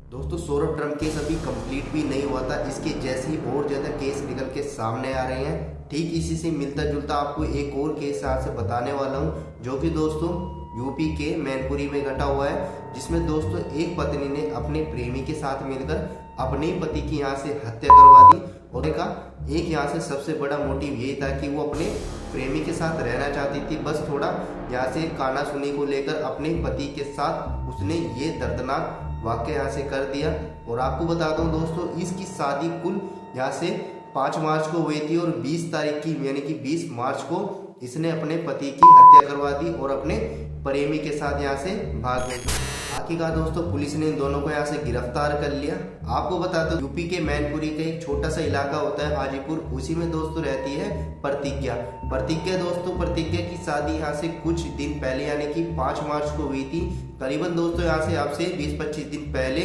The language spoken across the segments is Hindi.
दोस्तों सौरभ ड्रम केस अभी कंप्लीट भी नहीं हुआ था, इसके जैसे ही और ज़्यादा केस निकल के सामने आ रहे हैं। ठीक इसी से मिलता जुलता आपको एक और केस आज से बताने वाला हूं, जो कि दोस्तों यूपी के मैनपुरी में घटा हुआ है, जिसमें दोस्तों एक पत्नी ने अपने प्रेमी के साथ मिलकर अपने पति की यहाँ से हत्या करवा दी। और एक यहाँ से सबसे बड़ा मोटिव ये था कि वो अपने प्रेमी के साथ रहना चाहती थी, बस थोड़ा यहाँ से काना सुनी को लेकर अपने पति के साथ उसने ये दर्दनाक वाक्य यहाँ से कर दिया। और आपको बता दूं दोस्तों, इसकी शादी कुल यहाँ से 5 मार्च को हुई थी और 20 तारीख की यानी कि 20 मार्च को इसने अपने पति की हत्या करवा दी और अपने प्रेमी के साथ यहाँ से भाग गई। आखिरकार दोस्तों पुलिस ने इन दोनों को यहाँ से गिरफ्तार कर लिया। आपको बता दो, यूपी के मैनपुरी का एक छोटा सा इलाका होता है हाजीपुर, उसी में दोस्तों रहती है प्रतिज्ञा दोस्तों प्रतिज्ञा की शादी यहाँ से कुछ दिन पहले यानी कि 5 मार्च को हुई थी, करीबन दोस्तों यहाँ से आपसे 20-25 दिन पहले।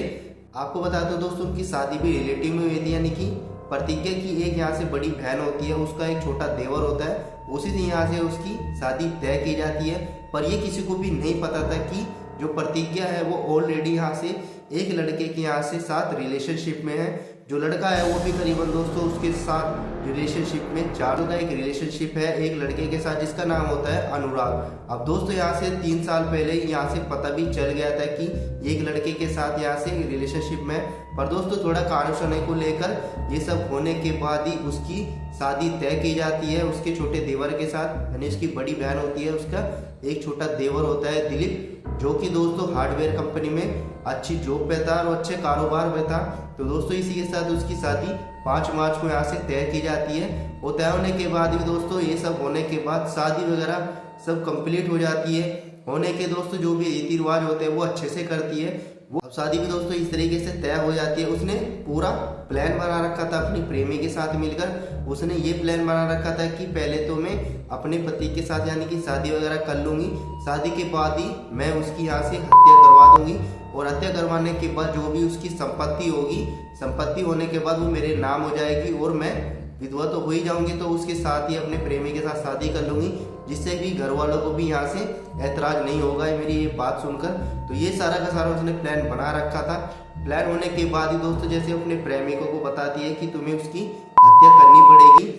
आपको बता दो दोस्तों, उनकी शादी भी रिलेटिव में हुई थी, यानी कि प्रतिज्ञा की एक यहाँ से बड़ी बहन होती है, उसका एक छोटा देवर होता है, उसी से यहाँ से उसकी शादी तय की जाती है। पर ये किसी को भी नहीं पता था कि जो प्रतिज्ञा है वो ऑलरेडी यहाँ से एक लड़के के यहाँ से साथ रिलेशनशिप में है। जो लड़का है वो भी करीबन दोस्तों उसके साथ रिलेशनशिप में, चारों का एक रिलेशनशिप है एक लड़के के साथ जिसका नाम होता है अनुराग। अब दोस्तों यहाँ से 3 साल पहले यहाँ से पता भी चल गया था कि एक लड़के के साथ यहाँ से रिलेशनशिप में, पर दोस्तों थोड़ा कारण को लेकर ये सब होने के बाद ही उसकी शादी तय की जाती है उसके छोटे देवर के साथ, यानी उसकी बड़ी बहन होती है, उसका एक छोटा देवर होता है दिलीप, जो कि दोस्तों हार्डवेयर कंपनी में अच्छी जॉब पे था और अच्छे कारोबार में था। तो दोस्तों इसी के साथ उसकी शादी 5 मार्च को यहाँ से तय की जाती है। और तय होने के बाद भी दोस्तों ये सब होने के बाद शादी वगैरह सब कंप्लीट हो जाती है। होने के दोस्तों जो भी रीति रिवाज होते हैं वो अच्छे से करती है। वो अब शादी भी दोस्तों इस तरीके से तय हो जाती है। उसने पूरा प्लान बना रखा था अपनी प्रेमी के साथ मिलकर, उसने ये प्लान बना रखा था कि पहले तो मैं अपने पति के साथ यानी कि शादी वगैरह कर लूंगी, शादी के बाद ही मैं उसकी यहाँ से हत्या करवा दूंगी और हत्या करवाने के बाद जो भी उसकी संपत्ति होगी, संपत्ति होने के बाद वो मेरे नाम हो जाएगी और मैं विधवा तो हो ही जाऊंगी, तो उसके साथ ही अपने प्रेमी के साथ शादी कर लूंगी, जिससे भी घर वालों को भी यहाँ से ऐतराज नहीं होगा मेरी ये बात सुनकर। तो ये सारा का सारा उसने प्लान बना रखा था। प्लान होने के बाद ही दोस्तों जैसे अपने प्रेमिकों को बताती है कि तुम्हें उसकी हत्या करनी पड़ेगी,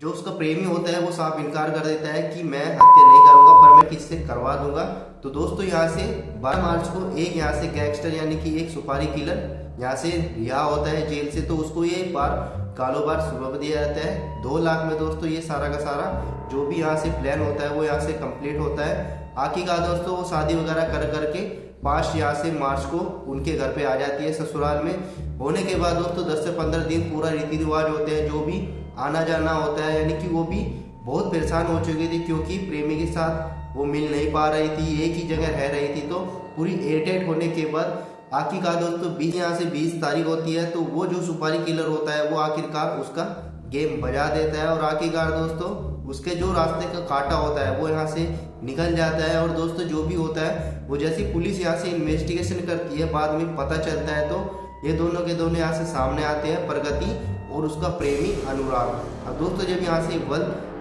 जो उसका प्रेमी होता है वो साफ इनकार कर देता है कि मैं हत्या नहीं करूंगा, पर मैं किससे करवा दूंगा। तो दोस्तों यहाँ से 12 मार्च को एक यहाँ से गैंगस्टर यानी कि एक सुपारी किलर यहाँ से रिहा होता है जेल से, तो उसको ये बार कारोबार शुरू दिया जाता है 2 लाख में। दोस्तों ये सारा का सारा जो भी यहाँ से प्लान होता है वो यहाँ से कंप्लीट होता है। आखिरकार दोस्तों वो शादी वगैरह कर करके 5 यहाँ से मार्च को उनके घर पे आ जाती है ससुराल में। होने के बाद दोस्तों 10 से 15 दिन पूरा रीति रिवाज होते हैं, जो भी आना जाना होता है, यानी कि वो भी बहुत परेशान हो चुकी थी क्योंकि प्रेमी के साथ वो मिल नहीं पा रही थी, एक ही जगह रह रही थी। तो पूरी इरिटेट होने के बाद आखिरकार दोस्तों 20 यहाँ से 20 तारीख होती है, तो वो जो सुपारी किलर होता है वो आखिरकार उसका गेम बजा देता है और आखिरकार दोस्तों उसके जो रास्ते का कांटा होता है वो यहाँ से निकल जाता है। और दोस्तों जो भी होता है वो जैसी पुलिस यहाँ से इन्वेस्टिगेशन करती है, बाद में पता चलता है तो ये दोनों के दोनों यहाँ से सामने आते हैं, प्रगति और उसका प्रेमी अनुराग। अब दोस्तों जब यहाँ से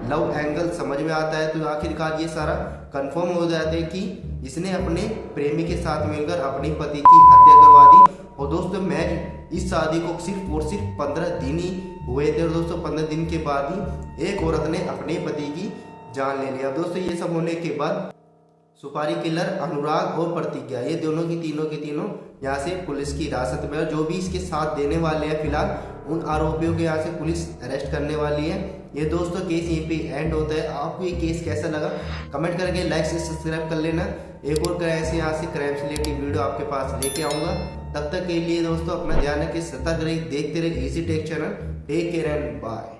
लव एंगल समझ में आता है तो आखिरकार ये सारा कंफर्म हो जाता है कि इसने अपने प्रेमी के साथ मिलकर अपने पति की हत्या करवा दी। और दोस्तों मैं इस शादी को सिर्फ और सिर्फ 15 दिन ही हुए थे और दोस्तों 15 दिन के बाद ही एक औरत ने अपने पति की जान ले लिया। दोस्तों ये सब होने के बाद सुपारी किलर अनुराग और प्रतिज्ञा ये दोनों की तीनों यहाँ से पुलिस की हिरासत में, और जो भी इसके साथ देने वाले हैं फिलहाल उन आरोपियों के यहाँ से पुलिस अरेस्ट करने वाली है। ये दोस्तों केस यहीं पे एंड होता है। आपको ये केस कैसा लगा कमेंट करके लाइक से सब्सक्राइब कर लेना। एक और ऐसे यहाँ से क्राइम से रिलेटेड वीडियो आपके पास लेके आऊँगा। तब तक के लिए दोस्तों अपना ध्यान रखिए, सतर्क रहिए, देखते रहिए easy tech channel. Take care and bye.